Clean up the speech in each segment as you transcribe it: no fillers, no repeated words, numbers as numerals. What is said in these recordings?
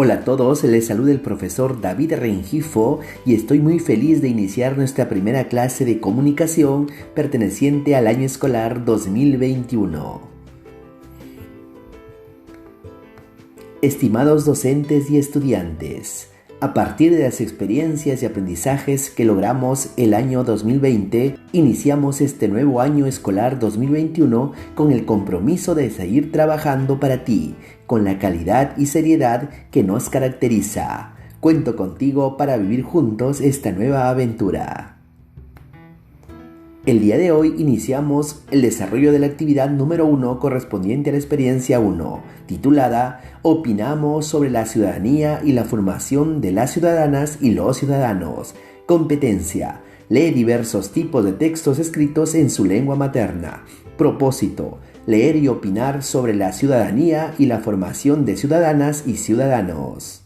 Hola a todos, les saluda el profesor David Rengifo y estoy muy feliz de iniciar nuestra primera clase de comunicación perteneciente al año escolar 2021. Estimados docentes y estudiantes, a partir de las experiencias y aprendizajes que logramos el año 2020, iniciamos este nuevo año escolar 2021 con el compromiso de seguir trabajando para ti, con la calidad y seriedad que nos caracteriza. Cuento contigo para vivir juntos esta nueva aventura. El día de hoy iniciamos el desarrollo de la actividad número 1 correspondiente a la experiencia 1, titulada Opinamos sobre la ciudadanía y la formación de las ciudadanas y los ciudadanos. Competencia. Lee diversos tipos de textos escritos en su lengua materna. Propósito. Leer y opinar sobre la ciudadanía y la formación de ciudadanas y ciudadanos.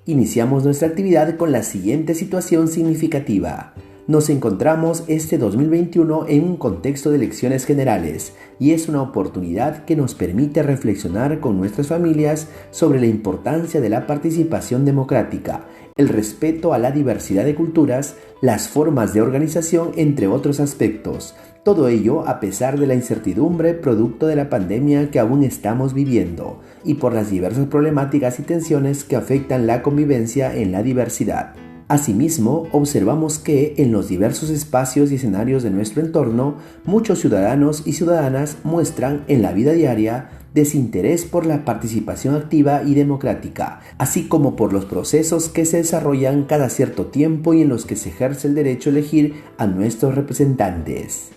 Iniciamos nuestra actividad con la siguiente situación significativa. Nos encontramos este 2021 en un contexto de elecciones generales y es una oportunidad que nos permite reflexionar con nuestras familias sobre la importancia de la participación democrática, el respeto a la diversidad de culturas, las formas de organización, entre otros aspectos. Todo ello a pesar de la incertidumbre producto de la pandemia que aún estamos viviendo y por las diversas problemáticas y tensiones que afectan la convivencia en la diversidad. Asimismo, observamos que en los diversos espacios y escenarios de nuestro entorno, muchos ciudadanos y ciudadanas muestran en la vida diaria desinterés por la participación activa y democrática, así como por los procesos que se desarrollan cada cierto tiempo y en los que se ejerce el derecho a elegir a nuestros representantes.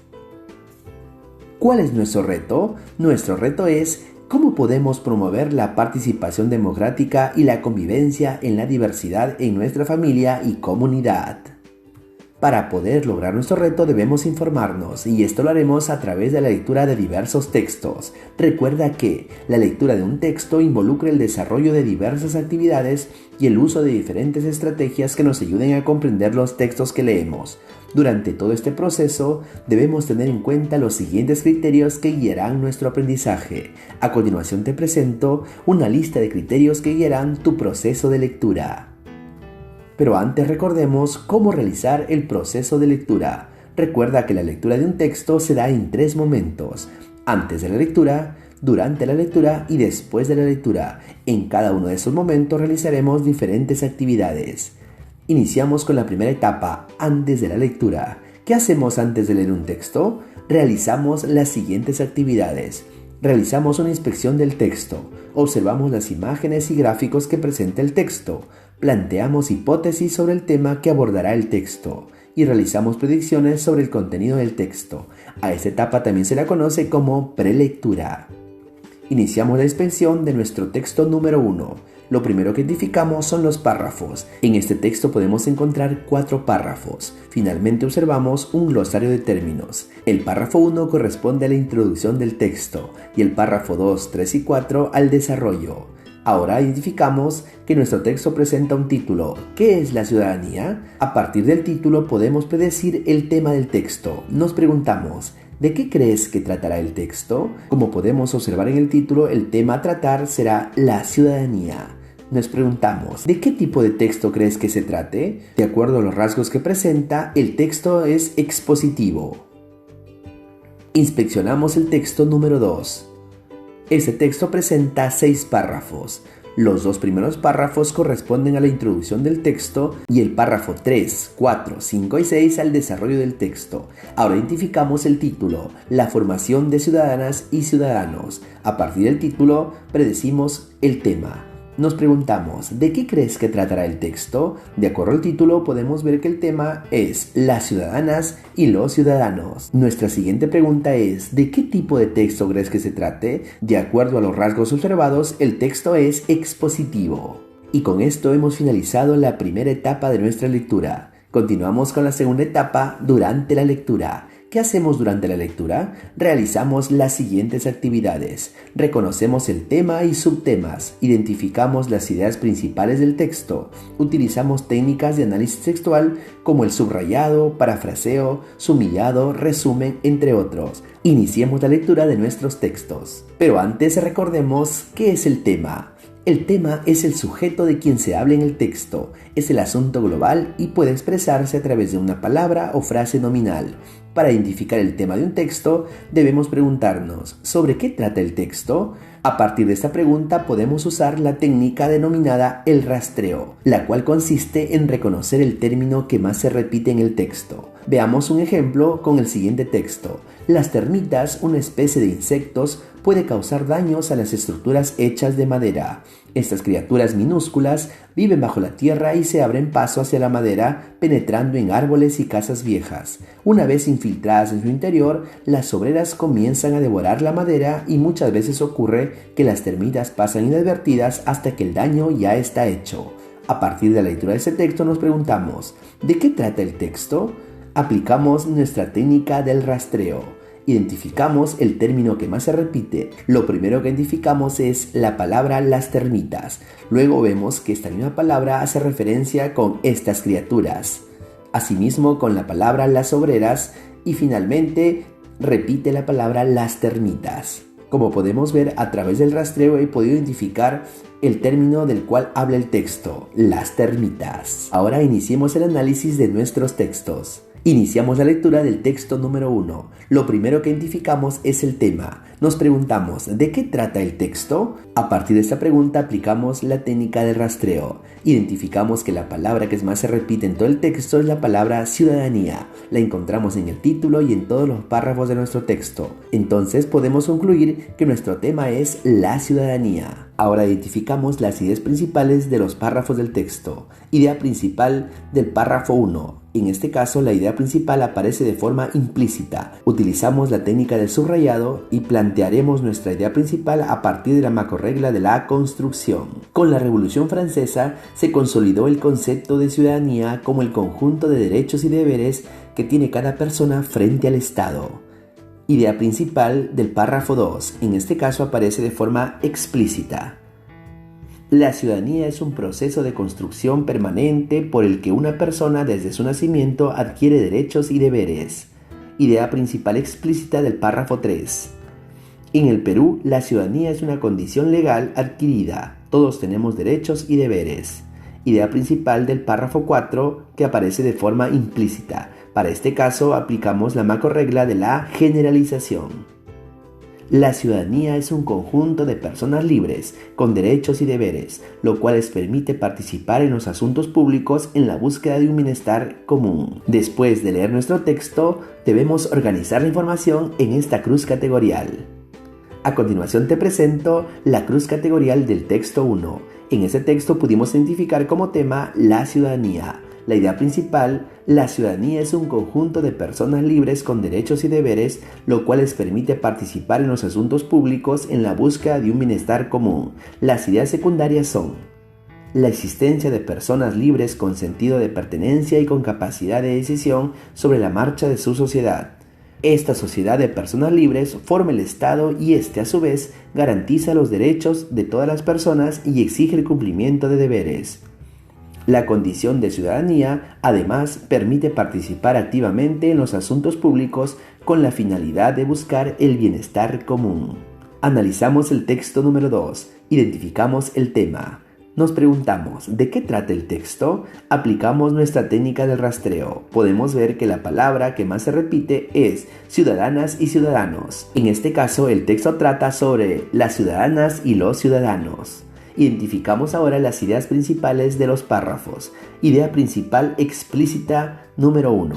¿Cuál es nuestro reto? Nuestro reto es ¿cómo podemos promover la participación democrática y la convivencia en la diversidad en nuestra familia y comunidad? Para poder lograr nuestro reto debemos informarnos y esto lo haremos a través de la lectura de diversos textos. Recuerda que la lectura de un texto involucra el desarrollo de diversas actividades y el uso de diferentes estrategias que nos ayuden a comprender los textos que leemos. Durante todo este proceso debemos tener en cuenta los siguientes criterios que guiarán nuestro aprendizaje. A continuación te presento una lista de criterios que guiarán tu proceso de lectura. Pero antes recordemos cómo realizar el proceso de lectura. Recuerda que la lectura de un texto se da en 3 momentos: antes de la lectura, durante la lectura y después de la lectura. En cada uno de esos momentos realizaremos diferentes actividades. Iniciamos con la primera etapa, antes de la lectura. ¿Qué hacemos antes de leer un texto? Realizamos las siguientes actividades. Realizamos una inspección del texto. Observamos las imágenes y gráficos que presenta el texto. Planteamos hipótesis sobre el tema que abordará el texto. Y realizamos predicciones sobre el contenido del texto. A esta etapa también se la conoce como prelectura. Iniciamos la inspección de nuestro texto número 1. Lo primero que identificamos son los párrafos. En este texto podemos encontrar 4 párrafos. Finalmente observamos un glosario de términos. El párrafo 1 corresponde a la introducción del texto y el párrafo 2, 3 y 4 al desarrollo. Ahora identificamos que nuestro texto presenta un título. ¿Qué es la ciudadanía? A partir del título podemos predecir el tema del texto. Nos preguntamos, ¿de qué crees que tratará el texto? Como podemos observar en el título, el tema a tratar será la ciudadanía. Nos preguntamos, ¿de qué tipo de texto crees que se trate? De acuerdo a los rasgos que presenta, el texto es expositivo. Inspeccionamos el texto número 2. Este texto presenta 6 párrafos. Los 2 primeros párrafos corresponden a la introducción del texto y el párrafo 3, 4, 5 y 6 al desarrollo del texto. Ahora identificamos el título, la formación de ciudadanas y ciudadanos. A partir del título predecimos el tema. Nos preguntamos, ¿de qué crees que tratará el texto? De acuerdo al título podemos ver que el tema es las ciudadanas y los ciudadanos. Nuestra siguiente pregunta es, ¿de qué tipo de texto crees que se trate? De acuerdo a los rasgos observados, el texto es expositivo. Y con esto hemos finalizado la primera etapa de nuestra lectura. Continuamos con la segunda etapa, durante la lectura. ¿Qué hacemos durante la lectura? Realizamos las siguientes actividades. Reconocemos el tema y subtemas. Identificamos las ideas principales del texto. Utilizamos técnicas de análisis textual como el subrayado, parafraseo, sumillado, resumen, entre otros. Iniciemos la lectura de nuestros textos. Pero antes recordemos qué es el tema. El tema es el sujeto de quien se habla en el texto, es el asunto global y puede expresarse a través de una palabra o frase nominal. Para identificar el tema de un texto, debemos preguntarnos, ¿sobre qué trata el texto? A partir de esta pregunta podemos usar la técnica denominada el rastreo, la cual consiste en reconocer el término que más se repite en el texto. Veamos un ejemplo con el siguiente texto. Las termitas, una especie de insectos, puede causar daños a las estructuras hechas de madera. Estas criaturas minúsculas viven bajo la tierra y se abren paso hacia la madera, penetrando en árboles y casas viejas. Una vez infiltradas en su interior, las obreras comienzan a devorar la madera y muchas veces ocurre que las termitas pasan inadvertidas hasta que el daño ya está hecho. A partir de la lectura de este texto nos preguntamos, ¿de qué trata el texto? Aplicamos nuestra técnica del rastreo. Identificamos el término que más se repite. Lo primero que identificamos es la palabra las termitas. Luego vemos que esta misma palabra hace referencia con estas criaturas. Asimismo con la palabra las obreras y finalmente repite la palabra las termitas. Como podemos ver a través del rastreo he podido identificar el término del cual habla el texto, las termitas. Ahora iniciemos el análisis de nuestros textos. Iniciamos la lectura del texto número 1. Lo primero que identificamos es el tema. Nos preguntamos, ¿de qué trata el texto? A partir de esta pregunta aplicamos la técnica del rastreo. Identificamos que la palabra que más se repite en todo el texto es la palabra ciudadanía. La encontramos en el título y en todos los párrafos de nuestro texto. Entonces podemos concluir que nuestro tema es la ciudadanía. Ahora identificamos las ideas principales de los párrafos del texto. Idea principal del párrafo 1. En este caso, la idea principal aparece de forma implícita. Utilizamos la técnica del subrayado y plantearemos nuestra idea principal a partir de la macrorregla de la construcción. Con la Revolución Francesa se consolidó el concepto de ciudadanía como el conjunto de derechos y deberes que tiene cada persona frente al Estado. Idea principal del párrafo 2. En este caso aparece de forma explícita. La ciudadanía es un proceso de construcción permanente por el que una persona desde su nacimiento adquiere derechos y deberes. Idea principal explícita del párrafo 3. En el Perú, la ciudadanía es una condición legal adquirida. Todos tenemos derechos y deberes. Idea principal del párrafo 4 que aparece de forma implícita. Para este caso aplicamos la macrorregla de la generalización. La ciudadanía es un conjunto de personas libres, con derechos y deberes, lo cual les permite participar en los asuntos públicos en la búsqueda de un bienestar común. Después de leer nuestro texto, debemos organizar la información en esta cruz categorial. A continuación te presento la cruz categorial del texto 1. En este texto pudimos identificar como tema la ciudadanía. La idea principal, la ciudadanía es un conjunto de personas libres con derechos y deberes, lo cual les permite participar en los asuntos públicos en la búsqueda de un bienestar común. Las ideas secundarias son la existencia de personas libres con sentido de pertenencia y con capacidad de decisión sobre la marcha de su sociedad. Esta sociedad de personas libres forma el Estado y este a su vez garantiza los derechos de todas las personas y exige el cumplimiento de deberes. La condición de ciudadanía, además, permite participar activamente en los asuntos públicos con la finalidad de buscar el bienestar común. Analizamos el texto número 2. Identificamos el tema. Nos preguntamos, ¿de qué trata el texto? Aplicamos nuestra técnica del rastreo. Podemos ver que la palabra que más se repite es ciudadanas y ciudadanos. En este caso, el texto trata sobre las ciudadanas y los ciudadanos. Identificamos ahora las ideas principales de los párrafos. Idea principal explícita número 1.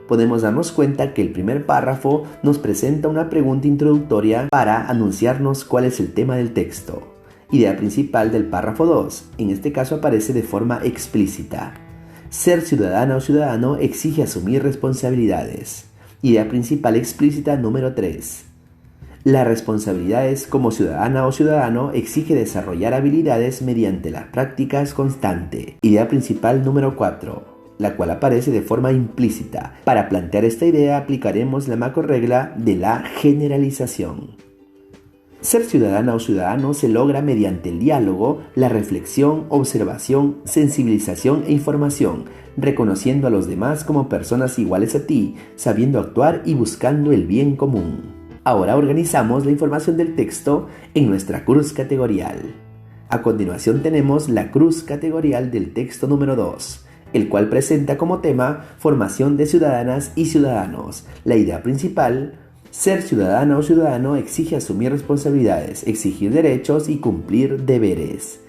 Podemos darnos cuenta que el primer párrafo nos presenta una pregunta introductoria para anunciarnos cuál es el tema del texto. Idea principal del párrafo 2. En este caso aparece de forma explícita. Ser ciudadana o ciudadano exige asumir responsabilidades. Idea principal explícita número 3. La responsabilidad como ciudadana o ciudadano exige desarrollar habilidades mediante las prácticas constantes. Idea principal número 4, la cual aparece de forma implícita. Para plantear esta idea aplicaremos la macrorregla de la generalización. Ser ciudadana o ciudadano se logra mediante el diálogo, la reflexión, observación, sensibilización e información, reconociendo a los demás como personas iguales a ti, sabiendo actuar y buscando el bien común. Ahora organizamos la información del texto en nuestra cruz categorial. A continuación tenemos la cruz categorial del texto número 2, el cual presenta como tema formación de ciudadanas y ciudadanos. La idea principal: ser ciudadana o ciudadano exige asumir responsabilidades, exigir derechos y cumplir deberes.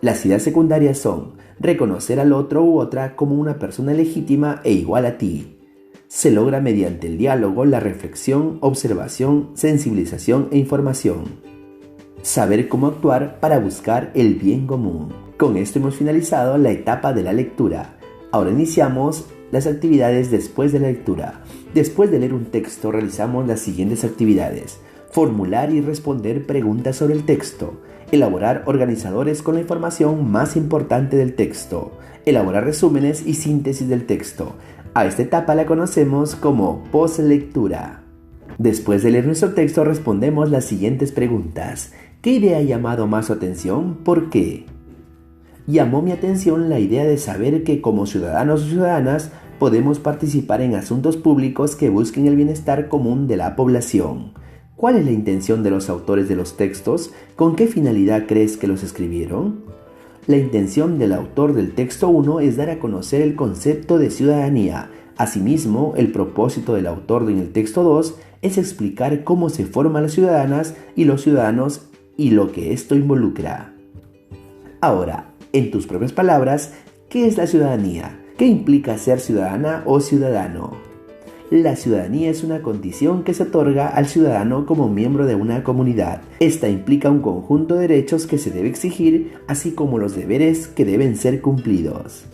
Las ideas secundarias son reconocer al otro u otra como una persona legítima e igual a ti. Se logra mediante el diálogo, la reflexión, observación, sensibilización e información. Saber cómo actuar para buscar el bien común. Con esto hemos finalizado la etapa de la lectura. Ahora iniciamos las actividades después de la lectura. Después de leer un texto, realizamos las siguientes actividades: formular y responder preguntas sobre el texto, elaborar organizadores con la información más importante del texto, elaborar resúmenes y síntesis del texto. A esta etapa la conocemos como postlectura. Después de leer nuestro texto, respondemos las siguientes preguntas. ¿Qué idea ha llamado más su atención? ¿Por qué? Llamó mi atención la idea de saber que como ciudadanos o ciudadanas podemos participar en asuntos públicos que busquen el bienestar común de la población. ¿Cuál es la intención de los autores de los textos? ¿Con qué finalidad crees que los escribieron? La intención del autor del texto 1 es dar a conocer el concepto de ciudadanía. Asimismo, el propósito del autor en el texto 2 es explicar cómo se forman las ciudadanas y los ciudadanos y lo que esto involucra. Ahora, en tus propias palabras, ¿qué es la ciudadanía? ¿Qué implica ser ciudadana o ciudadano? La ciudadanía es una condición que se otorga al ciudadano como miembro de una comunidad. Esta implica un conjunto de derechos que se debe exigir, así como los deberes que deben ser cumplidos.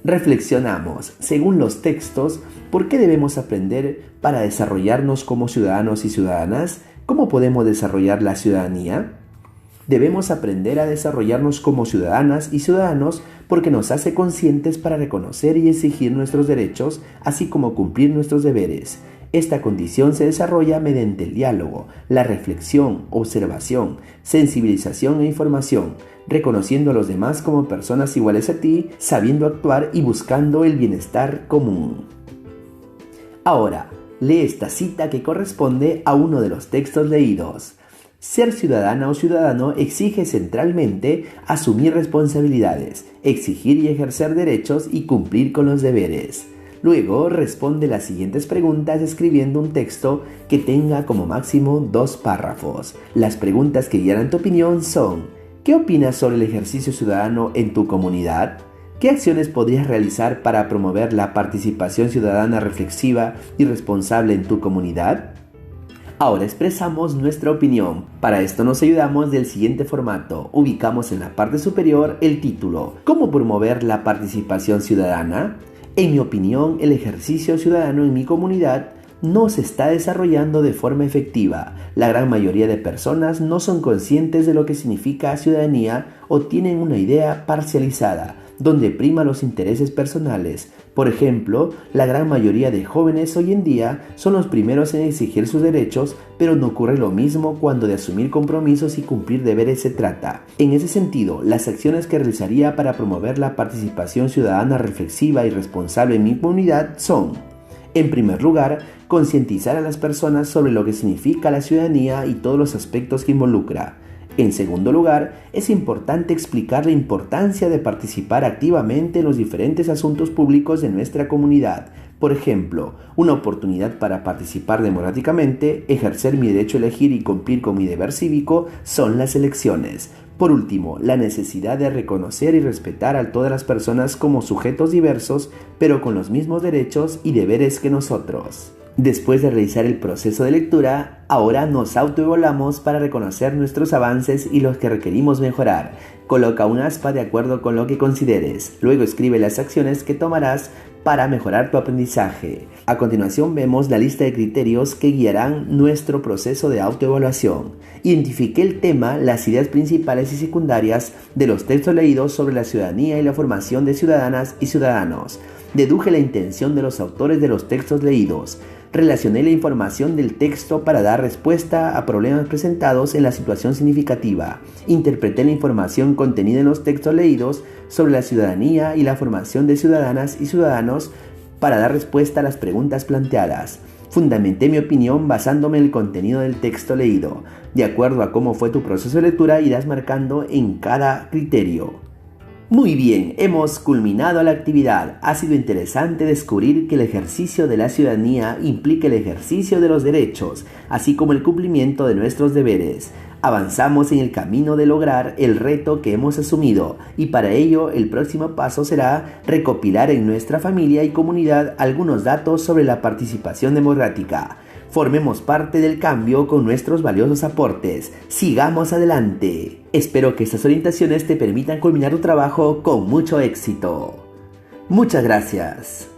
Reflexionamos, según los textos, ¿por qué debemos aprender para desarrollarnos como ciudadanos y ciudadanas? ¿Cómo podemos desarrollar la ciudadanía? Debemos aprender a desarrollarnos como ciudadanas y ciudadanos porque nos hace conscientes para reconocer y exigir nuestros derechos, así como cumplir nuestros deberes. Esta condición se desarrolla mediante el diálogo, la reflexión, observación, sensibilización e información, reconociendo a los demás como personas iguales a ti, sabiendo actuar y buscando el bienestar común. Ahora, lee esta cita que corresponde a uno de los textos leídos. Ser ciudadana o ciudadano exige centralmente asumir responsabilidades, exigir y ejercer derechos y cumplir con los deberes. Luego responde las siguientes preguntas escribiendo un texto que tenga como máximo 2 párrafos. Las preguntas que guiarán tu opinión son: ¿qué opinas sobre el ejercicio ciudadano en tu comunidad? ¿Qué acciones podrías realizar para promover la participación ciudadana reflexiva y responsable en tu comunidad? Ahora expresamos nuestra opinión. Para esto nos ayudamos del siguiente formato. Ubicamos en la parte superior el título: ¿Cómo promover la participación ciudadana? En mi opinión, el ejercicio ciudadano en mi comunidad no se está desarrollando de forma efectiva. La gran mayoría de personas no son conscientes de lo que significa ciudadanía o tienen una idea parcializada, donde prima los intereses personales. Por ejemplo, la gran mayoría de jóvenes hoy en día son los primeros en exigir sus derechos, pero no ocurre lo mismo cuando de asumir compromisos y cumplir deberes se trata. En ese sentido, las acciones que realizaría para promover la participación ciudadana reflexiva y responsable en mi comunidad son: en primer lugar, concientizar a las personas sobre lo que significa la ciudadanía y todos los aspectos que involucra. En segundo lugar, es importante explicar la importancia de participar activamente en los diferentes asuntos públicos de nuestra comunidad. Por ejemplo, una oportunidad para participar democráticamente, ejercer mi derecho a elegir y cumplir con mi deber cívico son las elecciones. Por último, la necesidad de reconocer y respetar a todas las personas como sujetos diversos, pero con los mismos derechos y deberes que nosotros. Después de realizar el proceso de lectura, ahora nos autoevaluamos para reconocer nuestros avances y los que requerimos mejorar. Coloca un aspa de acuerdo con lo que consideres. Luego escribe las acciones que tomarás para mejorar tu aprendizaje. A continuación vemos la lista de criterios que guiarán nuestro proceso de autoevaluación. Identifiqué el tema, las ideas principales y secundarias de los textos leídos sobre la ciudadanía y la formación de ciudadanas y ciudadanos. Deduje la intención de los autores de los textos leídos. Relacioné la información del texto para dar respuesta a problemas presentados en la situación significativa. Interpreté la información contenida en los textos leídos sobre la ciudadanía y la formación de ciudadanas y ciudadanos para dar respuesta a las preguntas planteadas. Fundamenté mi opinión basándome en el contenido del texto leído. De acuerdo a cómo fue tu proceso de lectura, irás marcando en cada criterio. Muy bien, hemos culminado la actividad. Ha sido interesante descubrir que el ejercicio de la ciudadanía implica el ejercicio de los derechos, así como el cumplimiento de nuestros deberes. Avanzamos en el camino de lograr el reto que hemos asumido y para ello el próximo paso será recopilar en nuestra familia y comunidad algunos datos sobre la participación democrática. Formemos parte del cambio con nuestros valiosos aportes. Sigamos adelante. Espero que estas orientaciones te permitan culminar tu trabajo con mucho éxito. Muchas gracias.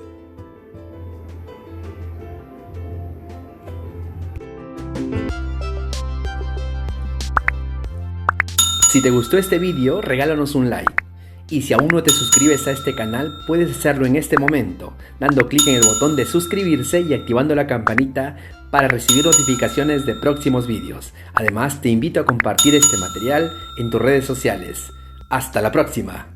Si te gustó este vídeo, regálanos un like. Y si aún no te suscribes a este canal, puedes hacerlo en este momento, dando clic en el botón de suscribirse y activando la campanita para recibir notificaciones de próximos vídeos. Además, te invito a compartir este material en tus redes sociales. ¡Hasta la próxima!